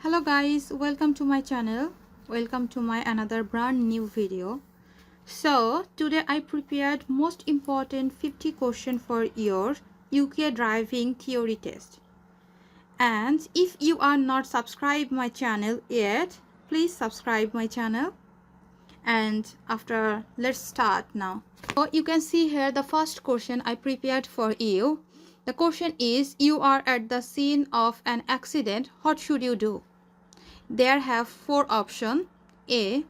Hello guys, welcome to my channel. Welcome to my another brand new video. So today I prepared most important 50 question for your UK driving theory test. And if you are not subscribed my channel yet, please subscribe my channel. And after, let's start now. So you can see here the first question I prepared for you. The question is, you are at the scene of an accident, what should you do? There have four options. A.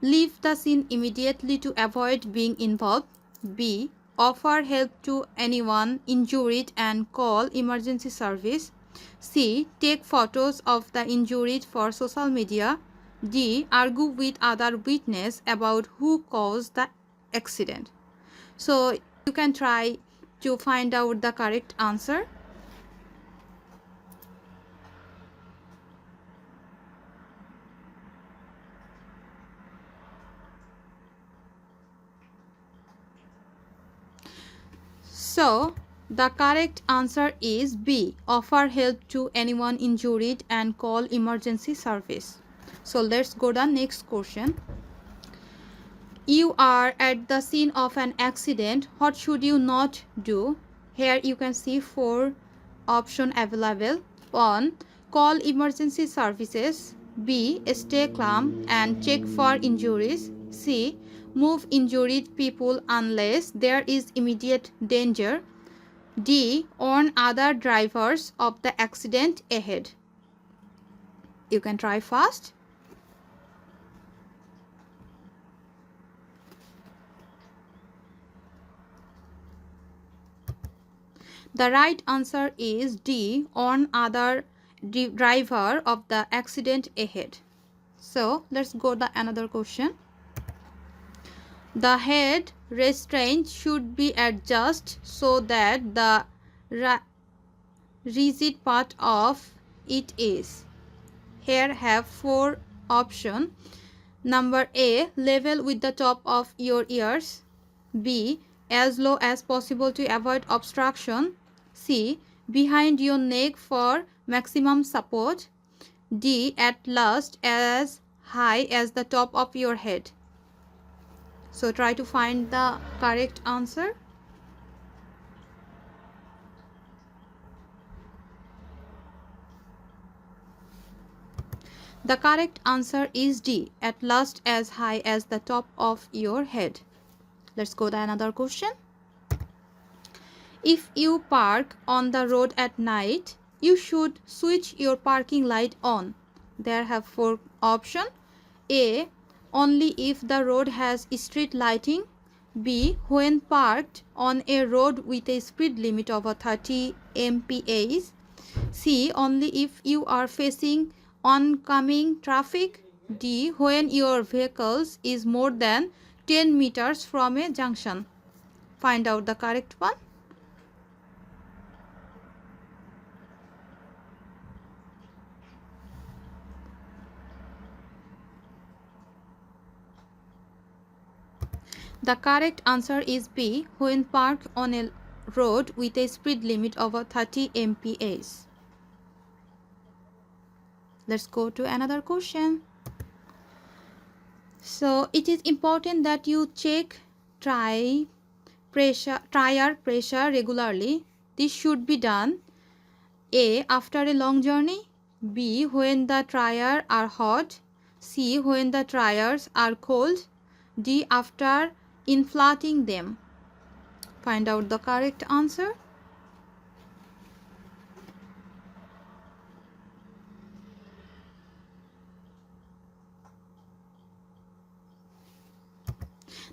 Leave the scene immediately to avoid being involved. B. Offer help to anyone injured and call emergency service. C. Take photos of the injured for social media. D. Argue with other witness about who caused the accident. So you can try to find out the correct answer. So the correct answer is B. Offer help to anyone injured and call emergency service. So let's go to the next question. You are at the scene of an accident. What should you not do? Here you can see four options available. 1. Call emergency services. B. Stay calm and check for injuries. C. Move injured people unless there is immediate danger. D. Warn other drivers of the accident ahead. You can try fast. The right answer is D. Warn other driver of the accident ahead. So let's go to another question. The head restraint should be adjusted so that the rigid part of it is. Here have four options. Number A. Level with the top of your ears. B. As low as possible to avoid obstruction. C. Behind your neck for maximum support. D. At last as high as the top of your head. So try to find the correct answer. The correct answer is D. At last as high as the top of your head. Let's go to another question. If you park on the road at night, you should switch your parking light on. There have four options. A. Only if the road has street lighting. B. When parked on a road with a speed limit of 30 mph. C. Only if you are facing oncoming traffic. D. When your vehicle is more than 10 meters from a junction. Find out the correct one. The correct answer is B. When parked on a road with a speed limit of 30 mph. Let's go to another question. So it is important that you check tire pressure regularly. This should be done. A. After a long journey. B. When the tires are hot. C. When the tires are cold. D. After inflating them. Find out the correct answer.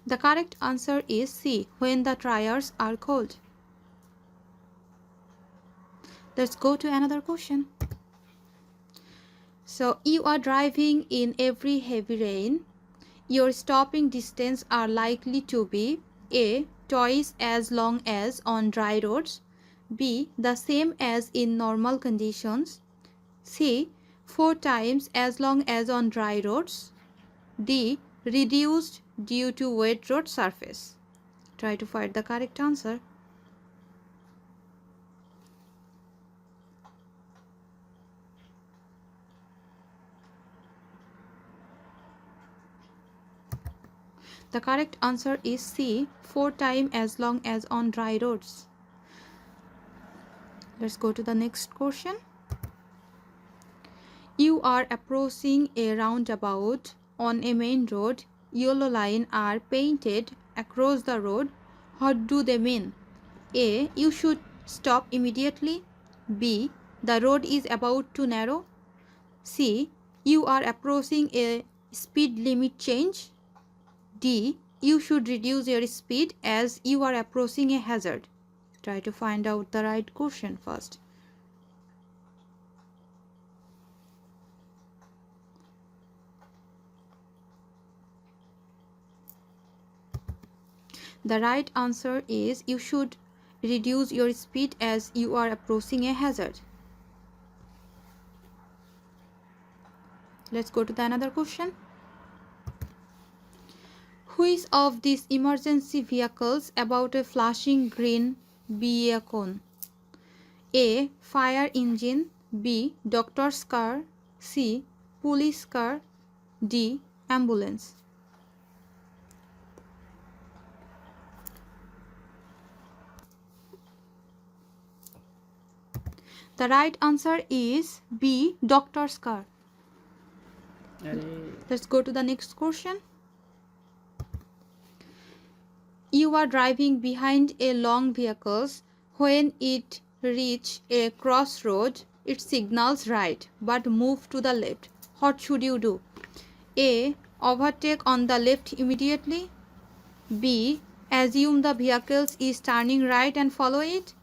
The correct answer is C. When the tires are cold. Let's go to another question. So you are driving in every heavy rain. Your stopping distance are likely to be A. Twice as long as on dry roads. B. The same as in normal conditions. C. 4 times as long as on dry roads. D. Reduced due to wet road surface. Try to find the correct answer. The correct answer is C, 4 times as long as on dry roads. Let's go to the next question. You are approaching a roundabout on a main road. Yellow lines are painted across the road. What do they mean? A. You should stop immediately. B. The road is about to narrow. C. You are approaching a speed limit change. D. You should reduce your speed as you are approaching a hazard. Try to find out the right question first. The right answer is you should reduce your speed as you are approaching a hazard. Let's go to the another question. Which of these emergency vehicles about a flashing green beacon? A. Fire engine. B. Doctor's car. C. Police car. D. Ambulance. The right answer is B. Doctor's car. Let's go to the next question. You are driving behind a long vehicle. When it reaches a crossroad, it signals right but move to the left. What should you do? A. Overtake on the left immediately. B. Assume the vehicle is turning right and follow it.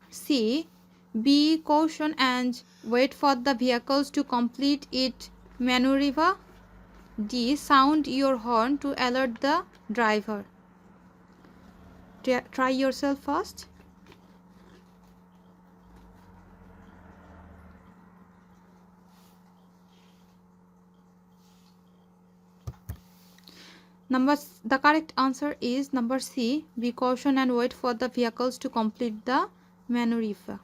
C. Be cautious and wait for the vehicles to complete its maneuver. D. Sound your horn to alert the driver. Try yourself first. The correct answer is number C. Be cautious and wait for the vehicles to complete the maneuver.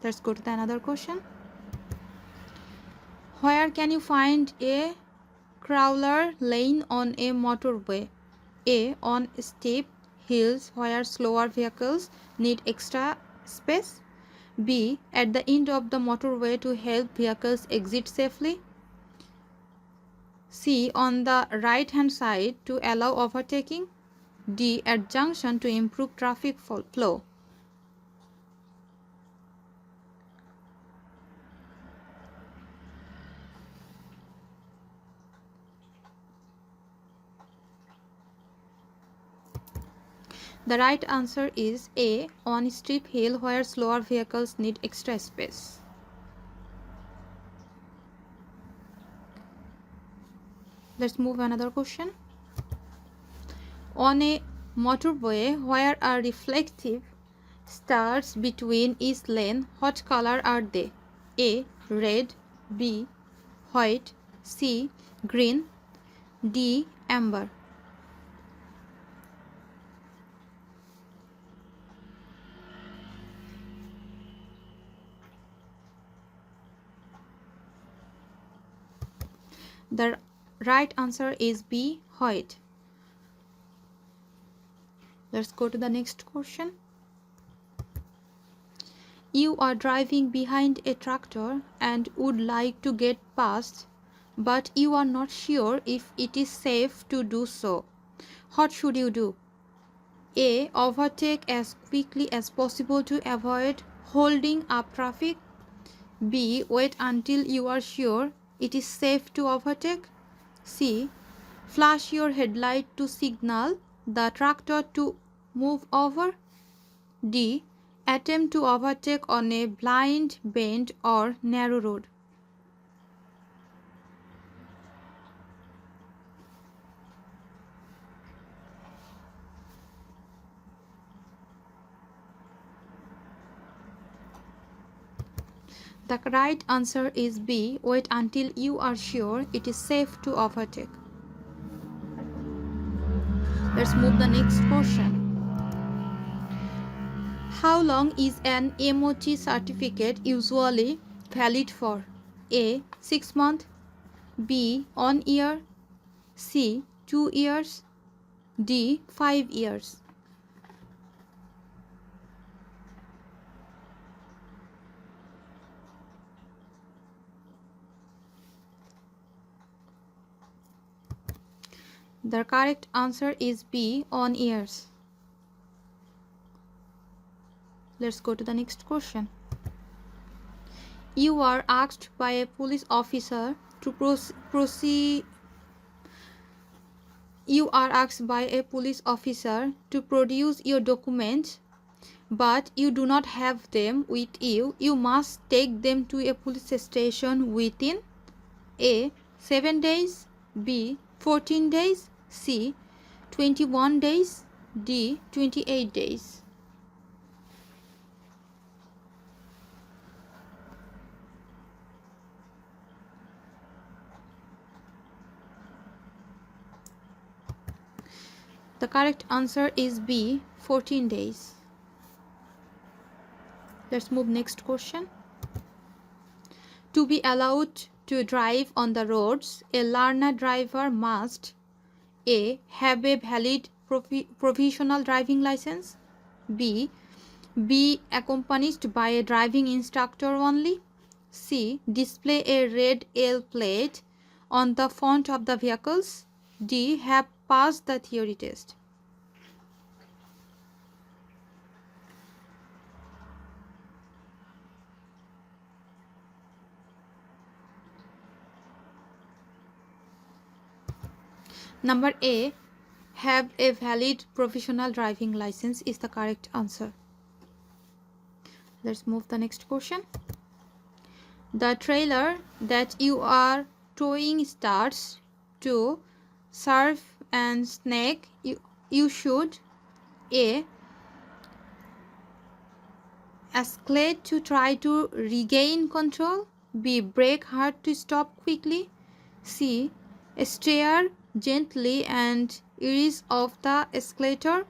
Let's go to the another question. Where can you find a crawler lane on a motorway? A. On steep hills where slower vehicles need extra space. B. At the end of the motorway to help vehicles exit safely. C. On the right hand side to allow overtaking. D. At junction to improve traffic flow. The right answer is A. On steep hill where slower vehicles need extra space. Let's move another question. On a motorway where a reflective starts between each lane, what color are they? A. Red. B. White. C. Green. D. Amber. The right answer is B. White. Let's go to the next question. You are driving behind a tractor and would like to get past, but you are not sure if it is safe to do so. What should you do? A. Overtake as quickly as possible to avoid holding up traffic. B. Wait until you are sure it is safe to overtake. C. Flash your headlight to signal the tractor to move over. D. Attempt to overtake on a blind, bend or narrow road. The right answer is B. Wait until you are sure it is safe to overtake. Let's move the next question. How long is an MOT certificate usually valid for? A. 6 months. B. 1 year. C. 2 years. D. 5 years. The correct answer is B. On years. Let's go to the next question. You are asked by a police officer to proceed. You are asked by a police officer to produce your documents, but you do not have them with you. You must take them to a police station within A. 7 days, B. 14 days, C. 21 days, D. 28 days. The correct answer is B. 14 days. Let's move next question. To be allowed to drive on the roads, a learner driver must A. Have a valid provisional driving license, B. Be accompanied by a driving instructor only, C. Display a red L plate on the front of the vehicles, D. Have passed the theory test. Number A, have a valid provisional driving license is the correct answer. Let's move the next question. The trailer that you are towing starts to surf and snake. You should A. Escalate to try to regain control, B. Brake hard to stop quickly, C. Steer gently and ease off the escalator,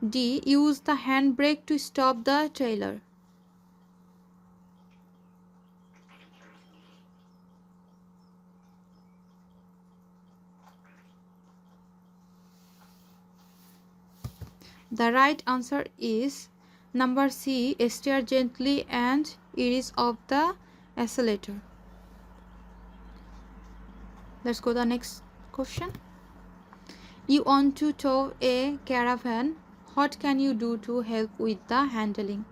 D. Use the handbrake to stop the trailer. The right answer is number C. Steer gently and ease off the accelerator. Let's go to the next question. You want to tow a caravan. What can you do to help with the handling?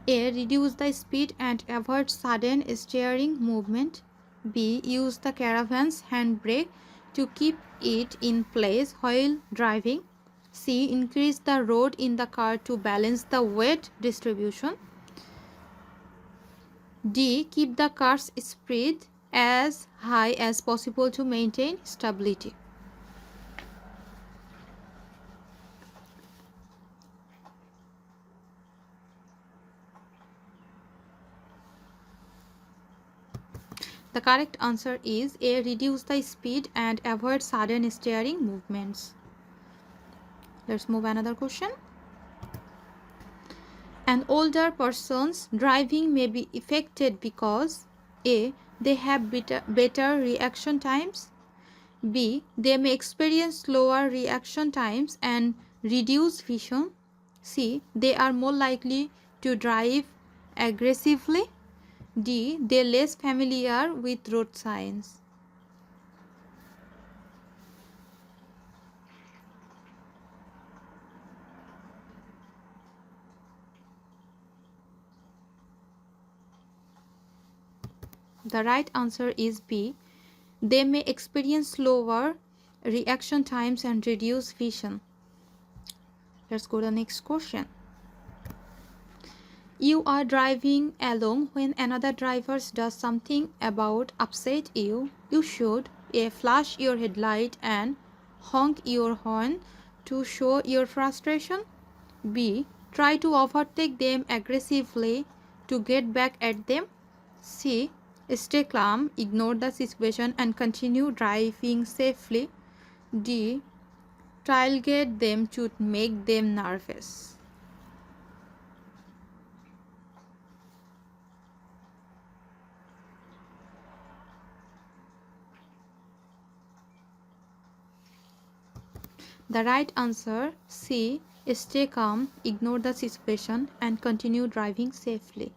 A. Reduce the speed and avoid sudden steering movement. B. Use the caravan's handbrake to keep it in place while driving. C. Increase the load in the car to balance the weight distribution. D. Keep the car's speed as high as possible to maintain stability. The correct answer is A. Reduce the speed and avoid sudden steering movements. Let's move another question. An older person's driving may be affected because A. They have better reaction times, B. They may experience slower reaction times and reduced vision, C. They are more likely to drive aggressively, D. They are less familiar with road signs. The right answer is B. They may experience slower reaction times and reduced vision. Let's go to the next question. You are driving along when another driver does something about upset you. You should A. Flash your headlight and honk your horn to show your frustration, B. Try to overtake them aggressively to get back at them, C. Stay calm, ignore the situation and continue driving safely, D. Tailgate them to make them nervous. The right answer C. Stay calm, ignore the situation and continue driving safely.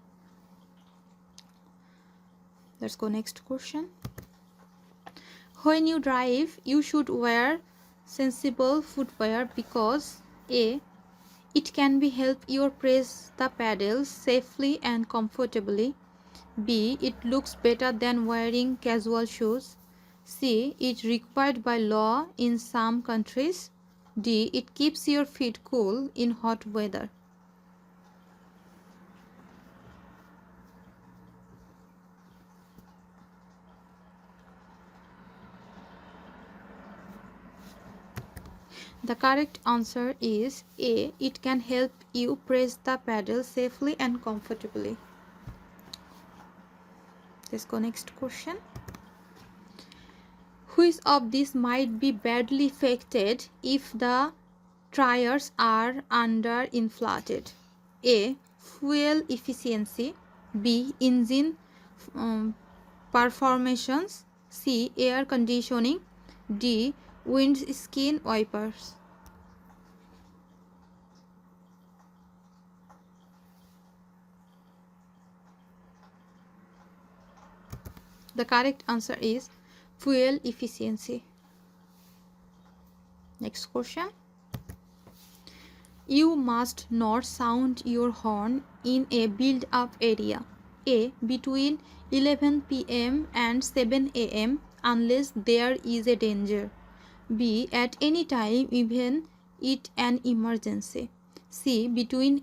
Let's go next question. When you drive, you should wear sensible footwear because A. It can be help you press the pedals safely and comfortably. B. It looks better than wearing casual shoes. C. It required by law in some countries. D. It keeps your feet cool in hot weather. The correct answer is A. It can help you press the pedal safely and comfortably. Let's go next question. Which of these might be badly affected if the tires are underinflated? A. Fuel efficiency. B. Engine performance. C. Air conditioning. D. Windscreen wipers. The correct answer is fuel efficiency. Next question. You must not sound your horn in a build-up area. A. Between 11 p.m. and 7 a.m. unless there is a danger. B. At any time, even it an emergency. C. Between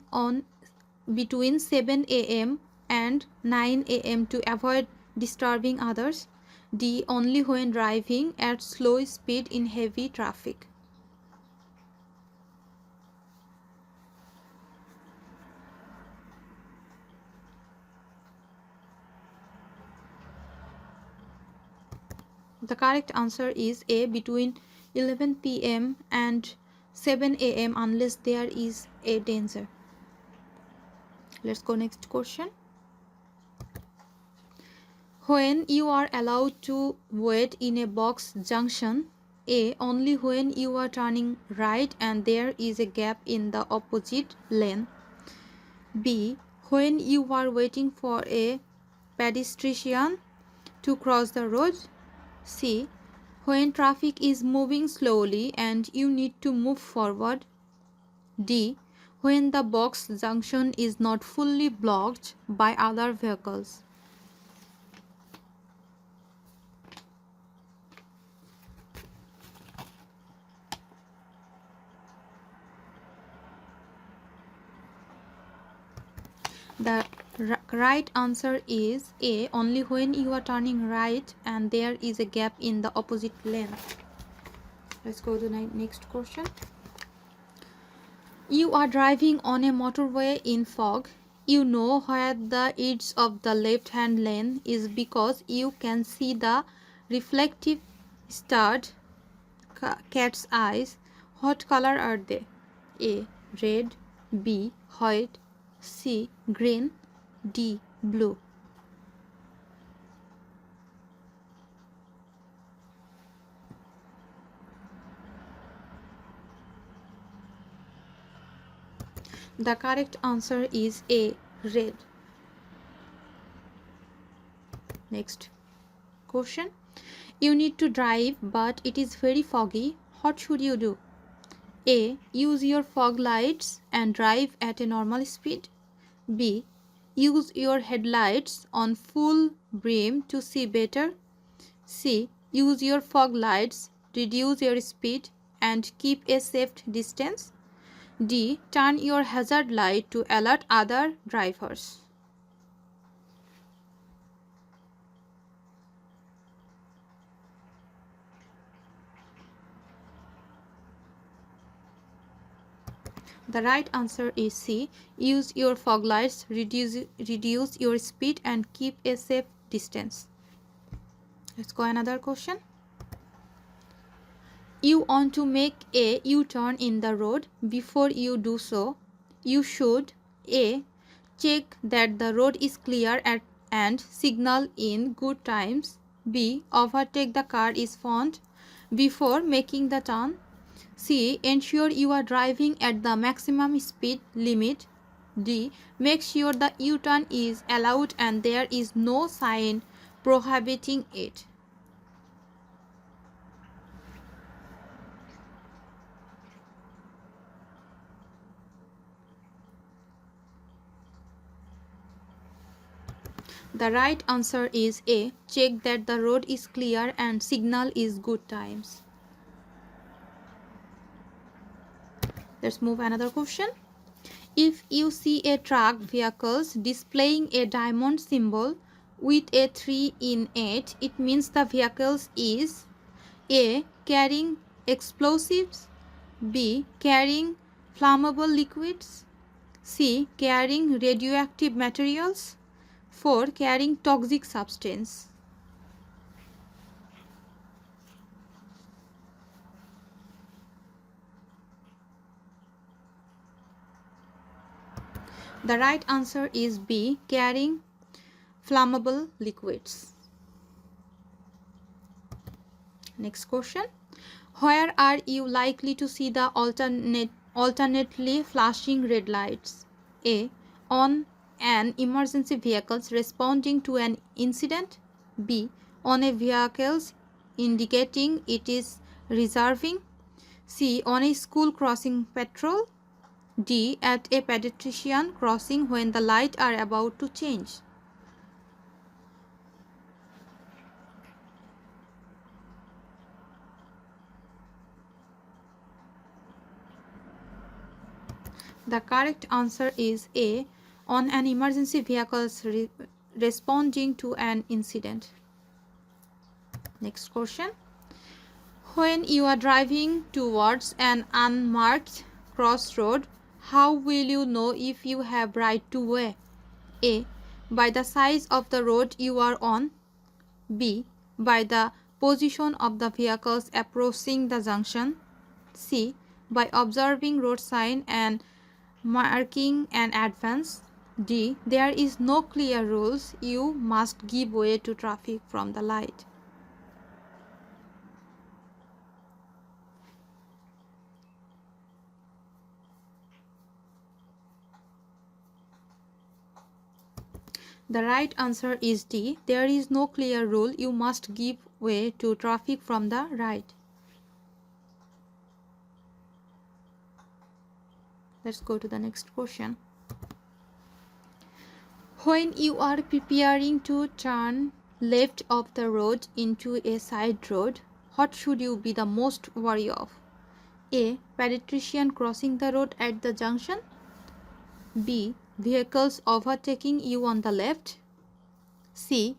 7 a.m. and 9 a.m. to avoid disturbing others. D. Only when driving at slow speed in heavy traffic. The correct answer is A. Between 11 p.m. and 7 a.m. unless there is a danger. Let's go next question. When you are allowed to wait in a box junction. A. Only when you are turning right and there is a gap in the opposite lane. B. When you are waiting for a pedestrian to cross the road. C. When traffic is moving slowly and you need to move forward. D. When the box junction is not fully blocked by other vehicles. The right answer is A. Only when you are turning right and there is a gap in the opposite lane. Let's go to the next question. You are driving on a motorway in fog. You know where the edge of the left-hand lane is because you can see the reflective starred cat's eyes. What color are they? A. Red. B. White. C. Green. D. Blue. The correct answer is A. Red. Next question. You need to drive but it is very foggy. What should you do? A. Use your fog lights and drive at a normal speed. B. Use your headlights on full beam to see better. C. Use your fog lights, reduce your speed and keep a safe distance. D. Turn your hazard light to alert other drivers. The right answer is C. Use your fog lights, reduce your speed and keep a safe distance. Let's go another question. You want to make a U-turn in the road. Before you do so, you should A. Check that the road is clear and signal in good times. B. Overtake the car in front before making the turn. C. Ensure you are driving at the maximum speed limit. D. Make sure the U-turn is allowed and there is no sign prohibiting it. The right answer is A. Check that the road is clear and signal is good times. Let's move another question. If you see a truck vehicles displaying a diamond symbol with a 3 in it, it means the vehicles is A. Carrying explosives, B. Carrying flammable liquids, C. Carrying radioactive materials, 4. Carrying toxic substance. The right answer is B. Carrying flammable liquids. Next question. Where are you likely to see the alternately flashing red lights? A. On an emergency vehicles responding to an incident. B. On a vehicles indicating it is reserving. C. On a school crossing patrol. D. At a pedestrian crossing when the lights are about to change. The correct answer is A. On an emergency vehicles responding to an incident. Next question. When you are driving towards an unmarked crossroad, how will you know if you have right to way? A. By the size of the road you are on. B. By the position of the vehicles approaching the junction. C. By observing road sign and marking an advance. D. There is no clear rules. You must give way to traffic from the light. The right answer is D. There is no clear rule. You must give way to traffic from the right. Let's go to the next question. When you are preparing to turn left of the road into a side road, what should you be the most worried of? A. Pedestrian crossing the road at the junction. B. Vehicles overtaking you on the left. C.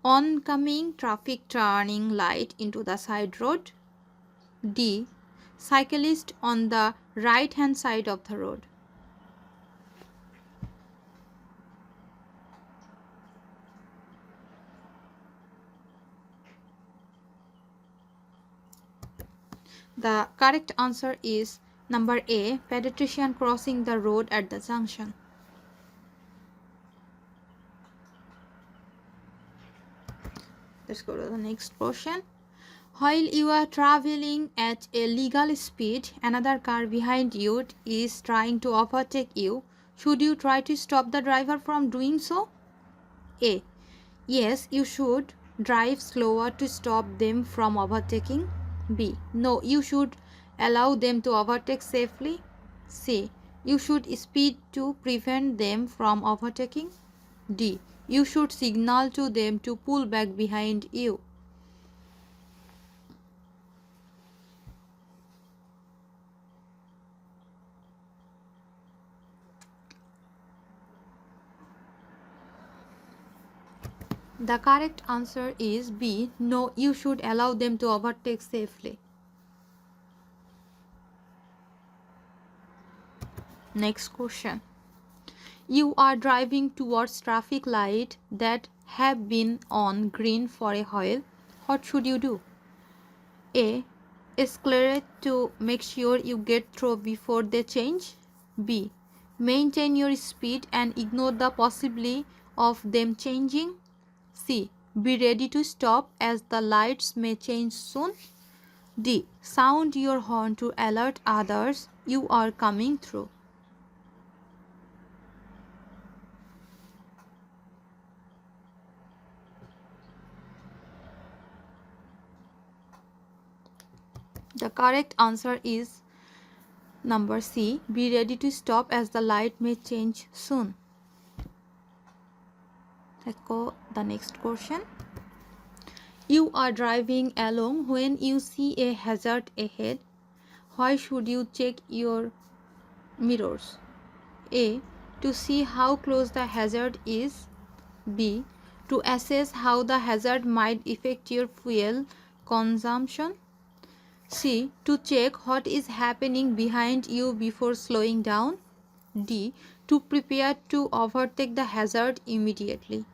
Oncoming traffic turning light into the side road. D. Cyclist on the right hand side of the road. The correct answer is number A. Pedestrian crossing the road at the junction. Let's go to the next question. While you are traveling at a legal speed, another car behind you is trying to overtake you. Should you try to stop the driver from doing so? A. Yes, you should drive slower to stop them from overtaking. B. No, you should allow them to overtake safely. C. You should speed to prevent them from overtaking. D. You should signal to them to pull back behind you. The correct answer is B. No, you should allow them to overtake safely. Next question. You are driving towards traffic light that have been on green for a while. What should you do? A. Accelerate to make sure you get through before they change. B. Maintain your speed and ignore the possibility of them changing. C. Be ready to stop as the lights may change soon. D. Sound your horn to alert others you are coming through. The correct answer is number C. Be ready to stop as the light may change soon. Let's go the next question. You are driving along when you see a hazard ahead. Why should you check your mirrors? A. To see how close the hazard is. B. To assess how the hazard might affect your fuel consumption. C. To check what is happening behind you before slowing down. D. To prepare to overtake the hazard immediately.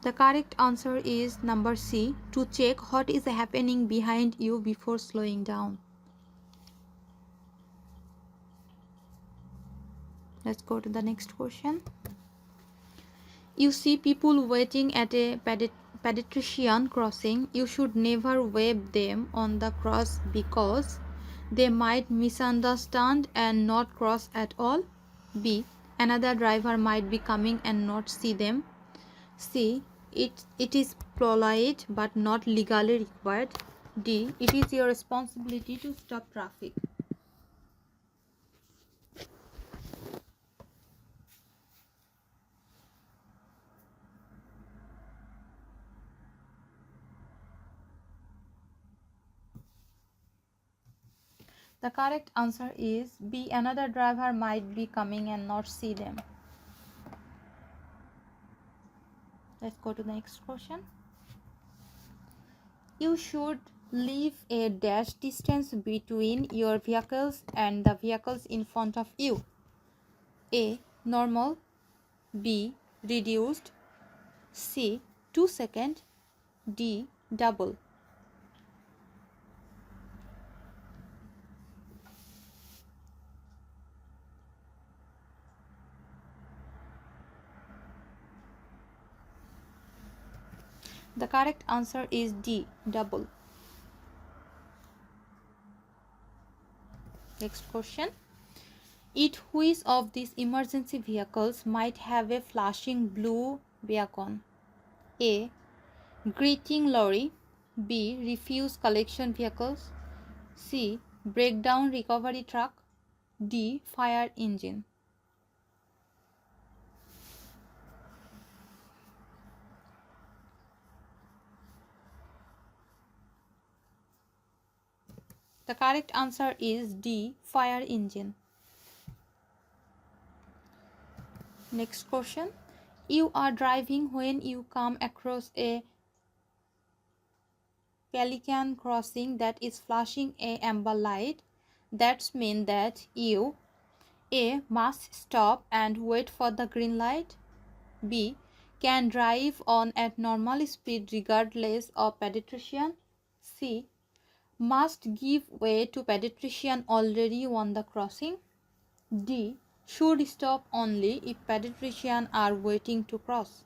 The correct answer is number C. To check what is happening behind you before slowing down. Let's go to the next question. You see people waiting at a pedestrian crossing. You should never wave them on the cross because they might misunderstand and not cross at all. B. Another driver might be coming and not see them. C. It is polite but not legally required. D. It is your responsibility to stop traffic. The correct answer is B. Another driver might be coming and not see them. Let's go to the next question. You should leave a dash distance between your vehicles and the vehicles in front of you. A. Normal. B. Reduced. C. 2 seconds. D. Double. The correct answer is D. Double. Next question. Which of these emergency vehicles might have a flashing blue beacon? A. Greeting lorry. B. Refuse collection vehicles. C. Breakdown recovery truck. D. Fire engine. The correct answer is D. Fire engine. Next question. You are driving when you come across a pelican crossing that is flashing a amber light. That means that you A. Must stop and wait for the green light. B. Can drive on at normal speed regardless of pedestrian. C. Must give way to pedestrian already on the crossing. D. Should stop only if pedestrians are waiting to cross.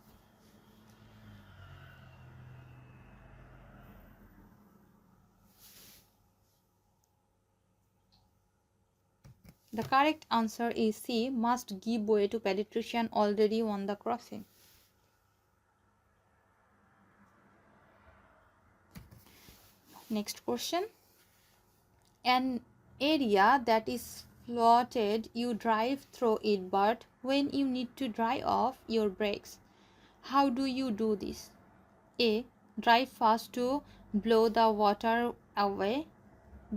The correct answer is C. Must give way to pedestrian already on the crossing. Next question. An area that is flooded, you drive through it, but when you need to dry off your brakes, how do you do this? A. Drive fast to blow the water away.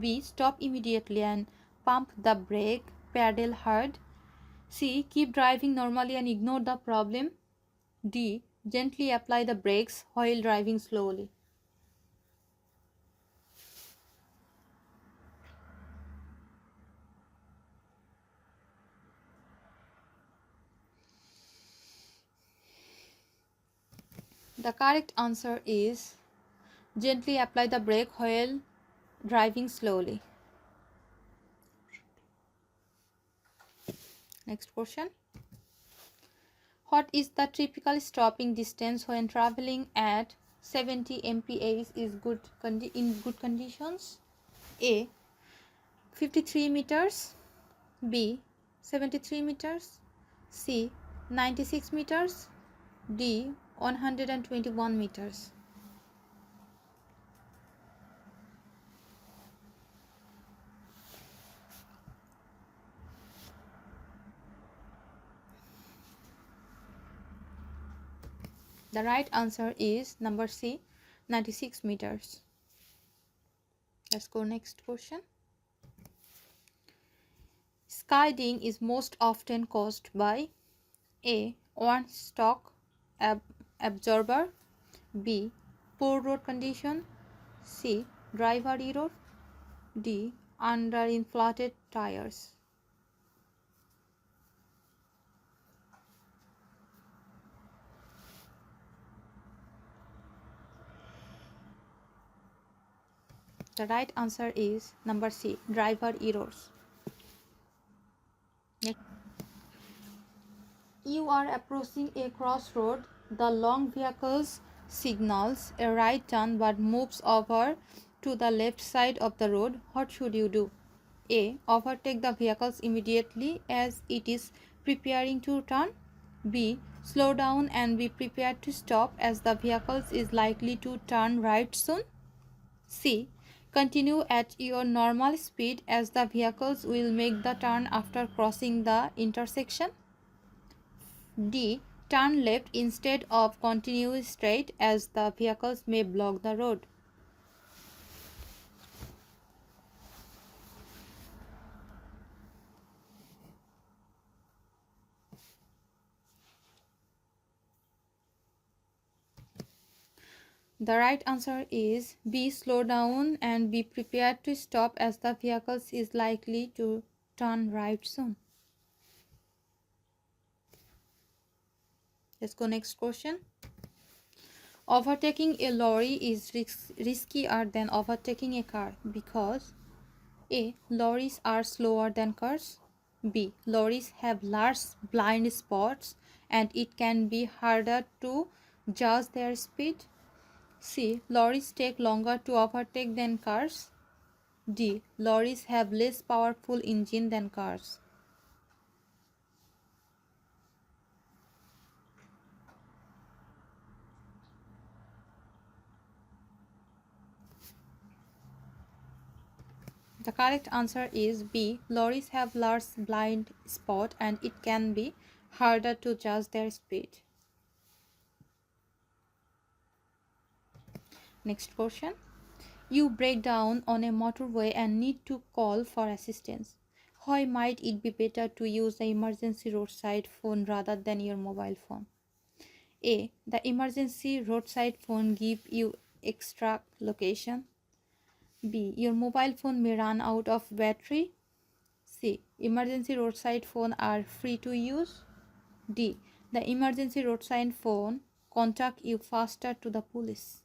B. Stop immediately and pump the brake pedal hard. C. Keep driving normally and ignore the problem. D. Gently apply the brakes while driving slowly. The correct answer is gently apply the brake while driving slowly. Next question. What is the typical stopping distance when traveling at 70 mph in good conditions? A. 53 meters. B. 73 meters. C. 96 meters. D. 121 meters. The right answer is number C, 96 meters. Let's go next question. Skiding is most often caused by A. One shock absorber. B. Poor road condition. C. Driver error. D. Underinflated tires. The right answer is number C, driver errors. Next. You are approaching a crossroad. The long vehicles signals a right turn but moves over to the left side of the road. What should you do? A. Overtake the vehicles immediately as it is preparing to turn. B. Slow down and be prepared to stop as the vehicle is likely to turn right soon. C. Continue at your normal speed as the vehicles will make the turn after crossing the intersection. D. Turn left instead of continue straight as the vehicles may block the road. The right answer is B. Slow down and be prepared to stop as the vehicle is likely to turn right soon. Let's go next question. Overtaking a lorry is riskier than overtaking a car because A. Lorries are slower than cars. B. Lorries have large blind spots and it can be harder to judge their speed. C. Lorries take longer to overtake than cars. D. Lorries have less powerful engine than cars. The correct answer is B. Lorries have large blind spot and it can be harder to judge their speed. Next question. You break down on a motorway and need to call for assistance. Why might it be better to use the emergency roadside phone rather than your mobile phone? A. The emergency roadside phone gives you extra location. B. Your mobile phone may run out of battery. C. Emergency roadside phone are free to use. D. The emergency roadside phone contact you faster to the police.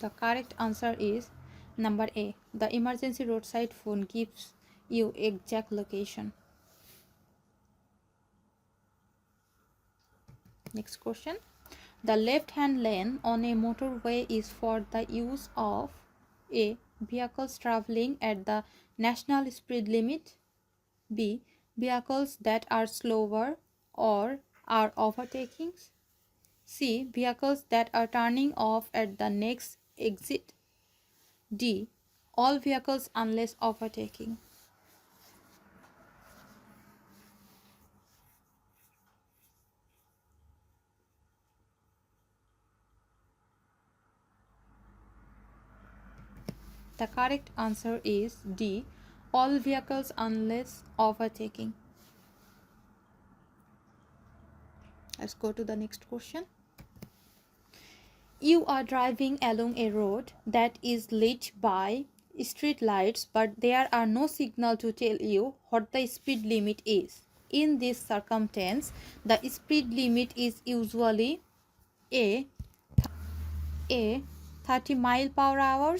The correct answer is number A. The emergency roadside phone gives you exact location. Next question. The left-hand lane on a motorway is for the use of A. Vehicles traveling at the national speed limit. B. Vehicles that are slower or are overtaking. C. Vehicles that are turning off at the next exit. D. All vehicles unless overtaking. The correct answer is D. All vehicles unless overtaking. Let's go to the next question. You are driving along a road that is lit by street lights, but there are no signal to tell you what the speed limit is. In this circumstance, the speed limit is usually A. A. 30 mile per hour.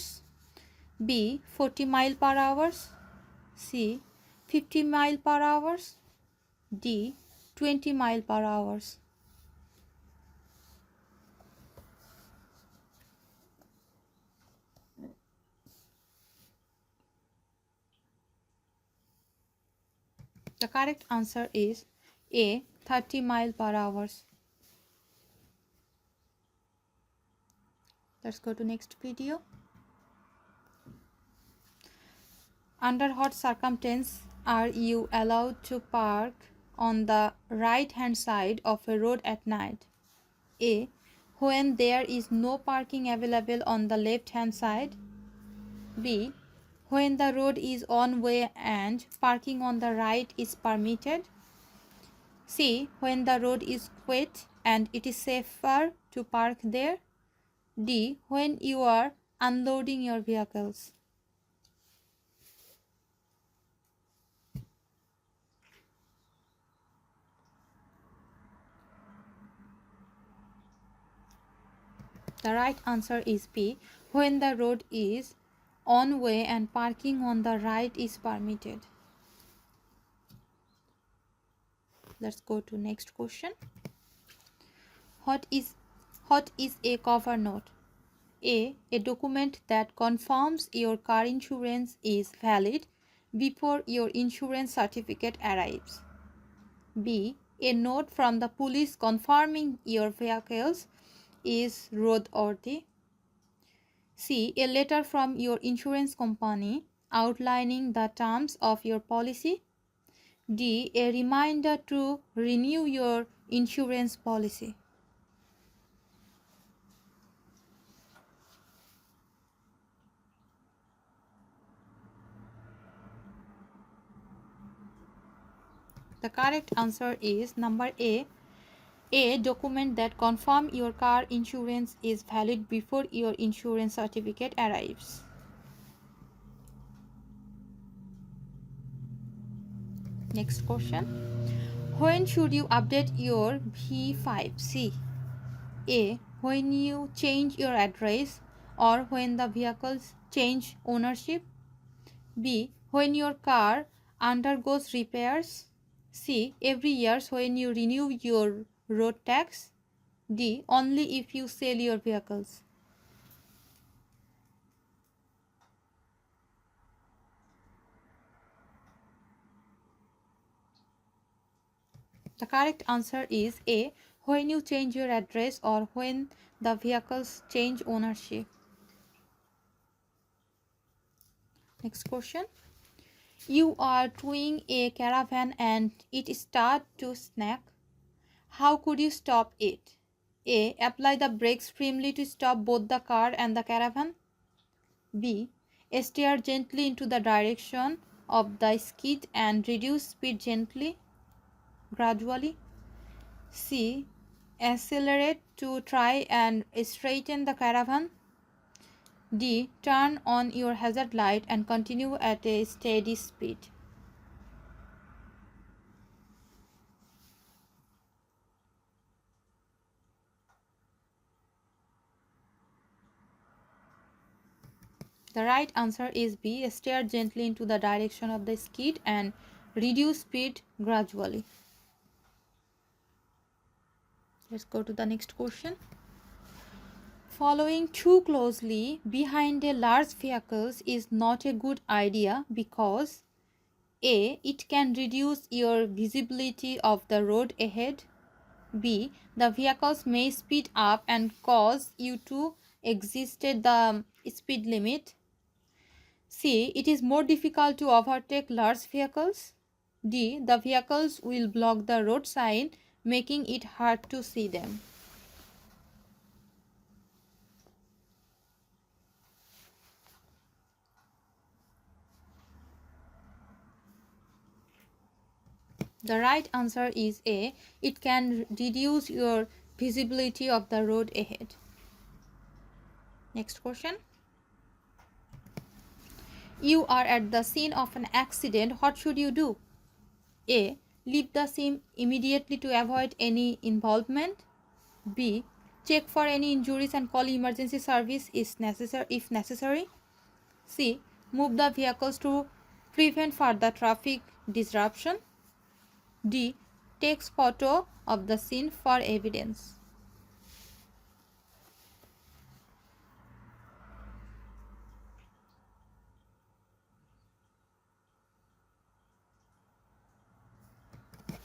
B. 40 mile per hour. C. 50 mile per hour. D. 20 mile per hour. The correct answer is A. 30 mile per hour. Let's go to next video. Under what circumstances are you allowed to park on the right hand side of a road at night? A. When there is no parking available on the left hand side. B. When the road is one way and parking on the right is permitted. C. When the road is wet and it is safer to park there. D. When you are unloading your vehicles. The right answer is B. When the road is one way and parking on the right is permitted. Let's go to next question. What is a cover note? A. A document that confirms your car insurance is valid before your insurance certificate arrives. B. A note from the police confirming your vehicles is roadworthy. C. A letter from your insurance company outlining the terms of your policy. D. A reminder to renew your insurance policy. The correct answer is number A. A document that confirms your car insurance is valid before your insurance certificate arrives. Next question. When should you update your V5C? A. When you change your address or when the vehicles change ownership. B. When your car undergoes repairs. C. Every year when you renew your road tax. D. Only if you sell your vehicles. The correct answer is A. When you change your address or when the vehicles change ownership. Next question. You are towing a caravan and it starts to snag. How could you stop it? A. Apply the brakes firmly to stop both the car and the caravan. B. Steer gently into the direction of the skid and reduce speed gently, gradually. C. Accelerate to try and straighten the caravan. D. Turn on your hazard light and continue at a steady speed. The right answer is B. Steer gently into the direction of the skid and reduce speed gradually. Let's go to the next question. Following too closely behind a large vehicle is not a good idea because A. It can reduce your visibility of the road ahead. B. The vehicles may speed up and cause you to exceed the speed limit. C. It is more difficult to overtake large vehicles. D. The vehicles will block the road sign, making it hard to see them. The right answer is A. It can reduce your visibility of the road ahead. Next question. You are at the scene of an accident. What should you do? A. Leave the scene immediately to avoid any involvement. B. check for any injuries and call emergency service if necessary. C. Move the vehicles to prevent further traffic disruption. D. Takes photo of the scene for evidence.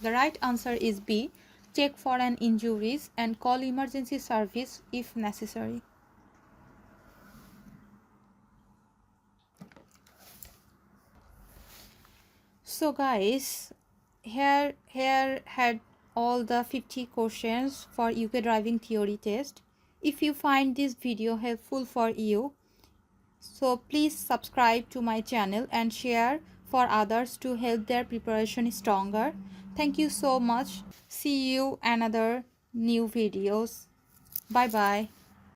The right answer is B. Check for an injuries and call emergency service if necessary. So guys, here had all the 50 questions for UK driving theory test. If you find this video helpful for you, so please subscribe to my channel and share for others to help their preparation stronger. Thank you so much. See you another new videos. Bye bye.